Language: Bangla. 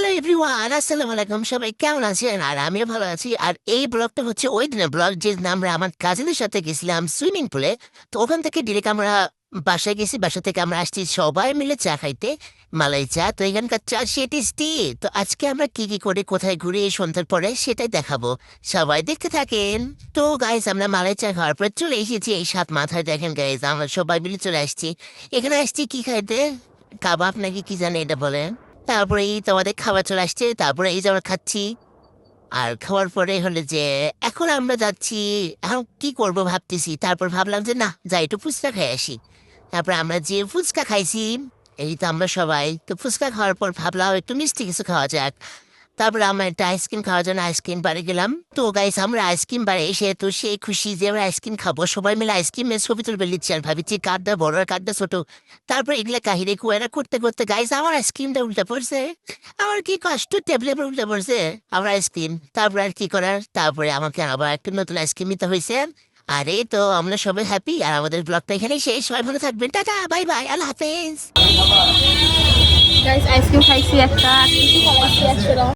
হ্যালো এভরিওয়ান, আসসালামু আলাইকুম। সবাই কেমন আছেন? আর আমিও ভালো আছি। আর এই ব্লগটা হচ্ছে ওই দিনের ব্লগ যে আমরা আমার কাজিনের সাথে গেছিলাম সুইমিং পুলে। তো ওখান থেকে ডিরেক্ট আমরা বাসায় গেছি। বাসা থেকে আমরা আসছি সবাই মিলে চা খাইতে, মালাই চা। তো এখানকার চা সে টেস্টি। তো আজকে আমরা কি কি করে কোথায় ঘুরে এই সন্ধ্যার পরে সেটাই দেখাবো। সবাই দেখতে থাকেন। তো গাইজ আমরা মালাই চা খাওয়ার পর চলে এসেছি এই সাত মাথায়। দেখেন গাইজ আমরা সবাই মিলে চলে আসছি। এখানে আসছি কি খাইতে, কাবাব নাকি কি জানে এটা বলে। তারপরে এই তো আমাদের খাবার চলে আসছে। তারপরে এই যে আমরা খাচ্ছি। আর খাওয়ার পরে হলে যে এখন আমরা যাচ্ছি, এখন কি করব ভাবতেছি। তারপর ভাবলাম যে না, যাই একটু ফুচকা খাই আসি। তারপর আমরা যে ফুচকা খাইছি, এই তো আমরা সবাই তো ফুচকা খাওয়ার পর ভাবলাম একটু মিষ্টি কিছু খাওয়া যাক। তারপরে আমরা একটা আইসক্রিম খাওয়ার জন্য আইসক্রিম বারে গেলাম। তো গাইস আমরা আইসক্রিম বারে এসে তো সেই খুশি যে আমরা আইসক্রিম খাবো। সবাই মিলে আইসক্রিমের ছবি তুলবে নিচ্ছি আর ভাবিছি কাঠটা বড় আর কাঠটা ছোট। তারপর এগুলা কাহিনী কুয়ারা করতে করতে গাইস আমার আইসক্রিমটা উল্টে পড়ছে। আমার কি কষ্ট, টেবিলের উপর উল্টে পড়ছে আমার আইসক্রিম। তারপরে আর কি করার, তারপরে আমাকে আবার একটা নতুন আইসক্রিম নিতে হয়েছে। আর এই তো আমরা সবাই হ্যাপি। আর আমাদের ব্লগটা এখানেই শেষ। সবাই ভালো থাকবেন, টাটা, বাই বাই, আল্লাহ হাফেজ। গাইস আইসক্রিম খাইছি একটা, আর কিছু খাইছি 100 টাকা।